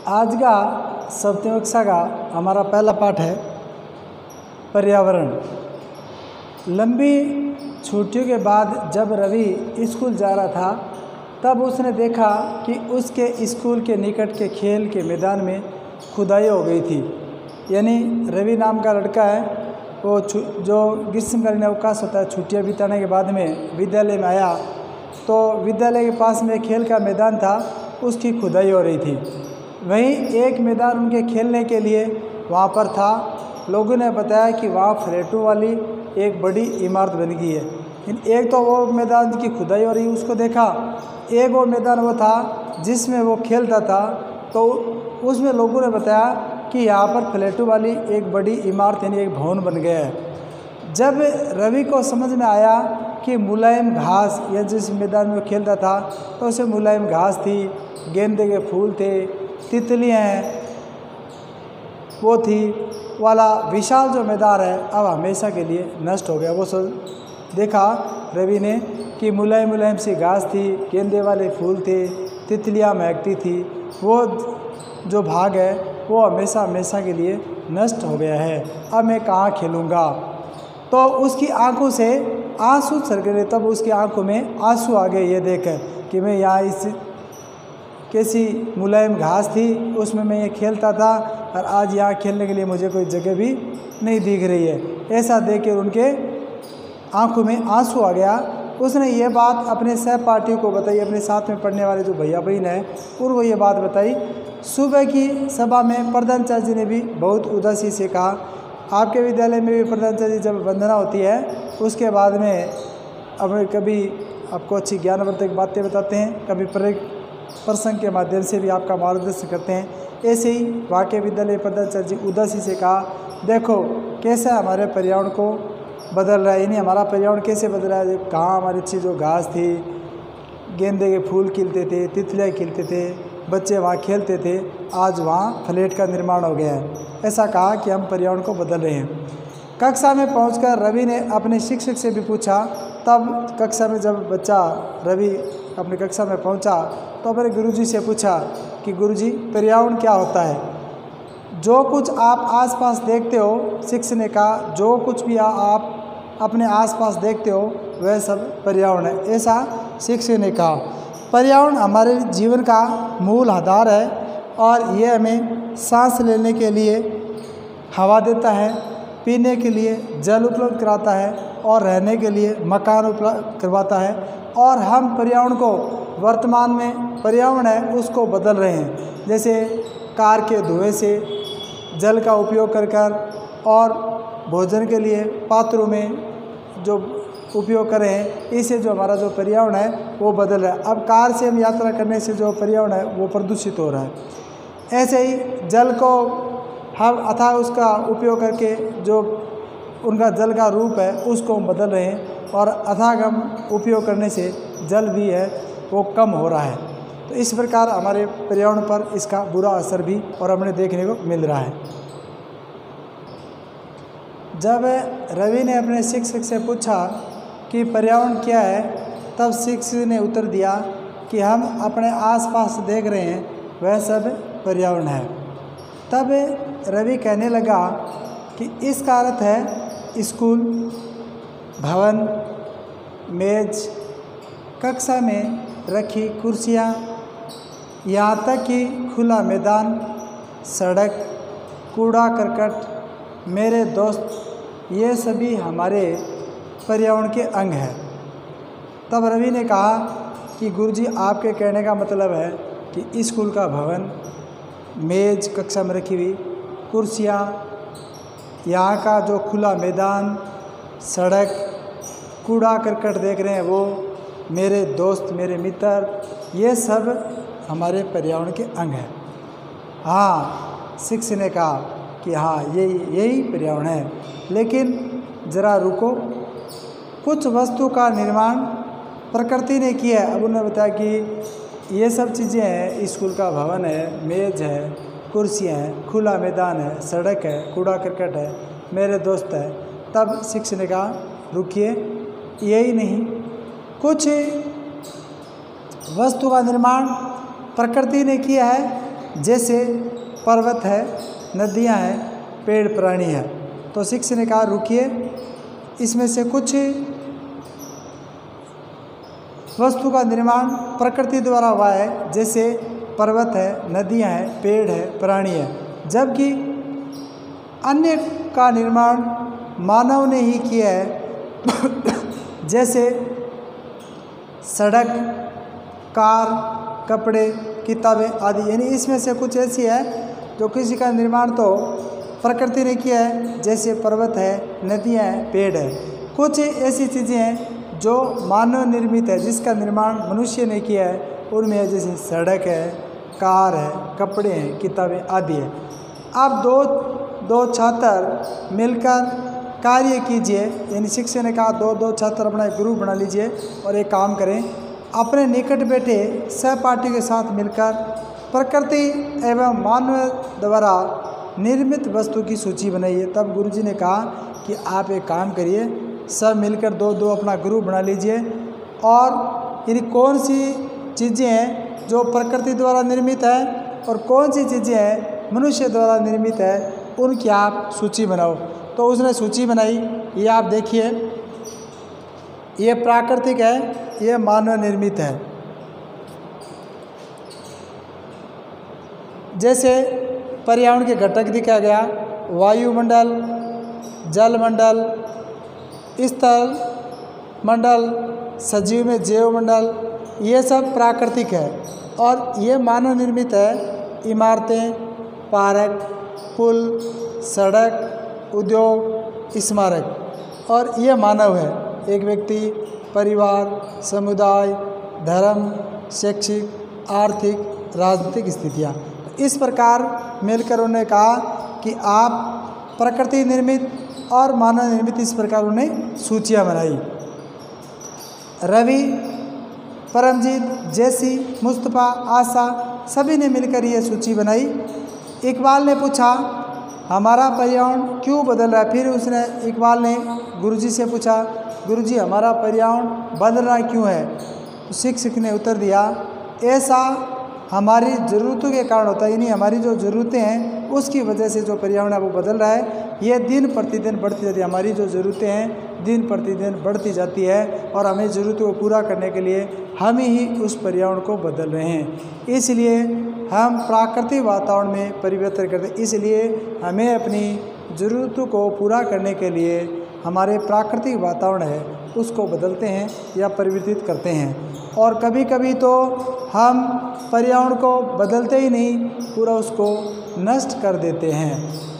आज का सप्तमी कक्षा का हमारा पहला पाठ है पर्यावरण। लंबी छुट्टियों के बाद जब रवि स्कूल जा रहा था तब उसने देखा कि उसके स्कूल के निकट के खेल के मैदान में खुदाई हो गई थी। यानी रवि नाम का लड़का है, वो जो ग्रीष्मकालीन अवकाश होता है, छुट्टियां बिताने के बाद में विद्यालय में आया तो विद्यालय के पास में खेल का मैदान था, उसकी खुदाई हो रही थी। वहीं एक मैदान उनके खेलने के लिए वहाँ पर था। लोगों ने बताया कि वहाँ फ्लैटों वाली एक बड़ी इमारत बन गई है। एक तो वो मैदान की खुदाई हो रही उसको देखा, एक वो मैदान वो था जिसमें वो खेलता था, तो उसमें लोगों ने बताया कि यहाँ पर फ्लैटों वाली एक बड़ी इमारत यानी एक भवन बन गया है। जब रवि को समझ में आया कि मुलायम घास या जिस मैदान में वो खेलता था तो उसे मुलायम घास थी, गेंदे के फूल थे, तितलियाँ वो थी, वाला विशाल जो मैदान है अब हमेशा के लिए नष्ट हो गया। वो देखा रवि ने कि मुलायम मुलायम सी घास थी, गेंदे वाले फूल थे, तितलियाँ महकती थी, वो जो भाग है वो हमेशा हमेशा के लिए नष्ट हो गया है। अब मैं कहाँ खेलूँगा? तो उसकी आंखों से आंसू छलक गए। तब उसकी आंखों में आंसू आ गए ये देखकर कि मैं यहाँ इस कैसी मुलायम घास थी उसमें मैं ये खेलता था और आज यहाँ खेलने के लिए मुझे कोई जगह भी नहीं दिख रही है। ऐसा देखकर उनके आंखों में आंसू आ गया। उसने ये बात अपने सहपाठियों को बताई, अपने साथ में पढ़ने वाले जो भैया बहन हैं उनको ये बात बताई। सुबह की सभा में प्रधानाचार्य जी ने भी बहुत उदासी से कहा, आपके विद्यालय में भी प्रधानाचार्य जी जब वंदना होती है उसके बाद में अब कभी आपको अच्छी ज्ञानवर्धक बातें बताते हैं, कभी प्रसंग के माध्यम से भी आपका मार्गदर्शन करते हैं। ऐसे ही वहाँ के विद्यालय प्रधानाचार्य जी उदासी से कहा, देखो कैसा हमारे पर्यावरण को बदल रहा है, यानी हमारा पर्यावरण कैसे बदल रहा है। कहाँ हमारी अच्छी जो घास थी, गेंदे के फूल खिलते थे, तितलियाँ खिलते थे, बच्चे वहाँ खेलते थे, आज वहाँ फ्लैट का निर्माण हो गया है। ऐसा कहा कि हम पर्यावरण को बदल रहे हैं। कक्षा में पहुंचकर रवि ने अपने शिक्षक से भी पूछा। तब कक्षा में जब बच्चा रवि अपनी कक्षा में पहुंचा तो अपने गुरुजी से पूछा कि गुरुजी पर्यावरण क्या होता है? जो कुछ आप आसपास देखते हो, शिक्षक ने कहा, जो कुछ भी आप अपने आसपास देखते हो वह सब पर्यावरण है। ऐसा शिक्षक ने कहा। पर्यावरण हमारे जीवन का मूल आधार है और ये हमें सांस लेने के लिए हवा देता है, पीने के लिए जल उपलब्ध कराता है और रहने के लिए मकान उपलब्ध करवाता है। और हम पर्यावरण को वर्तमान में पर्यावरण है उसको बदल रहे हैं, जैसे कार के धुएं से जल का उपयोग कर और भोजन के लिए पात्रों में जो उपयोग कर रहे हैं, इससे जो हमारा जो पर्यावरण है वो बदल रहा है। अब कार से हम यात्रा करने से जो पर्यावरण है वो प्रदूषित हो रहा है। ऐसे ही जल को हम अथाह उसका उपयोग करके जो उनका जल का रूप है उसको हम बदल रहे हैं और अथाह हम उपयोग करने से जल भी है वो कम हो रहा है। तो इस प्रकार हमारे पर्यावरण पर इसका बुरा असर भी और हमें देखने को मिल रहा है। जब रवि ने अपने शिक्षक से पूछा कि पर्यावरण क्या है, तब शिक्षक ने उत्तर दिया कि हम अपने आसपास देख रहे हैं वह सब पर्यावरण है। तब रवि कहने लगा कि इसका अर्थ है स्कूल, भवन, मेज, कक्षा में रखी कुर्सियाँ, यहाँ तक कि खुला मैदान, सड़क, कूड़ा करकट, मेरे दोस्त, ये सभी हमारे पर्यावरण के अंग हैं। तब रवि ने कहा कि गुरुजी आपके कहने का मतलब है कि स्कूल का भवन, मेज, कक्षा में रखी हुई कुर्सियाँ, यहाँ का जो खुला मैदान, सड़क, कूड़ा करकट देख रहे हैं वो, मेरे दोस्त, मेरे मित्र, ये सब हमारे पर्यावरण के अंग हैं। हाँ, शिक्षक ने कहा कि हाँ यही पर्यावरण है। लेकिन ज़रा रुको, कुछ वस्तु का निर्माण प्रकृति ने किया है। अब उन्होंने बताया कि ये सब चीज़ें हैं, स्कूल का भवन है, मेज है, कुर्सियाँ हैं, खुला मैदान है, सड़क है, कूड़ा करकट है, मेरे दोस्त है। तब शिक्षक ने कहा रुकिए, यही नहीं, कुछ वस्तु का निर्माण प्रकृति ने किया है जैसे पर्वत है, नदियाँ हैं, पेड़ प्राणी है। तो शिक्षक ने कहा रुकिए, इसमें से कुछ वस्तु का निर्माण प्रकृति द्वारा हुआ है, जैसे पर्वत है, नदियाँ हैं, पेड़ है, प्राणी है, जबकि अन्य का निर्माण मानव ने ही किया है जैसे सड़क, कार, कपड़े, किताबें आदि। यानी इसमें से कुछ ऐसी है जो किसी का निर्माण तो प्रकृति ने किया है, जैसे पर्वत है, नदियाँ हैं, पेड़ है। कुछ ऐसी चीज़ें हैं जो मानव निर्मित है, जिसका निर्माण मनुष्य ने किया है, उनमें है जैसे सड़क है, कार है, कपड़े हैं, किताबें आदि है। अब दो छात्र मिलकर कार्य कीजिए। यानी शिक्षक ने कहा दो छात्र अपना एक ग्रुप बना लीजिए और एक काम करें, अपने निकट बैठे सहपाठी के साथ मिलकर प्रकृति एवं मानव द्वारा निर्मित वस्तु की सूची बनाइए। तब गुरुजी ने कहा कि आप एक काम करिए, सब मिलकर दो अपना ग्रुप बना लीजिए और यानी कौन सी चीज़ें हैं जो प्रकृति द्वारा निर्मित है और कौन सी चीज़ें हैं मनुष्य द्वारा निर्मित है, उनकी आप सूची बनाओ। तो उसने सूची बनाई। ये आप देखिए, ये प्राकृतिक है, ये मानव निर्मित है। जैसे पर्यावरण के घटक दिखाया गया, वायुमंडल, जलमंडल, स्थल मंडल, सजीव में जैव मंडल, ये सब प्राकृतिक है और ये मानव निर्मित है। इमारतें, पार्क, पुल, सड़क, उद्योग, स्मारक, और ये मानव है। एक व्यक्ति, परिवार, समुदाय, धर्म, शैक्षिक, आर्थिक, राजनीतिक स्थितियाँ। इस प्रकार मिलकर उन्होंने कहा कि आप प्रकृति निर्मित और मानव निर्मित, इस प्रकार उन्हें सूचियाँ बनाई। रवि, परमजीत, जैसी, मुस्तफ़ा, आशा सभी ने मिलकर ये सूची बनाई। इकबाल ने पूछा हमारा पर्यावरण क्यों बदल रहा है। फिर उसने इकबाल ने गुरुजी से पूछा, गुरुजी हमारा पर्यावरण बदल रहा क्यों है। तो शिक्षक ने उत्तर दिया, ऐसा हमारी ज़रूरतों के कारण होता है। यानी हमारी जो ज़रूरतें हैं उसकी वजह से जो पर्यावरण है वो बदल रहा है। ये दिन प्रतिदिन बढ़ती जाती है। हमारी जो ज़रूरतें हैं दिन प्रतिदिन बढ़ती जाती है और हमें ज़रूरतों को पूरा करने के लिए हम ही उस पर्यावरण को बदल रहे हैं। इसलिए हम प्राकृतिक वातावरण में परिवर्तन करते हैं। इसलिए हमें अपनी ज़रूरतों को पूरा करने के लिए हमारे प्राकृतिक वातावरण है उसको बदलते हैं या परिवर्तित करते हैं। और कभी कभी तो हम पर्यावरण को बदलते ही नहीं, पूरा उसको नष्ट कर देते हैं।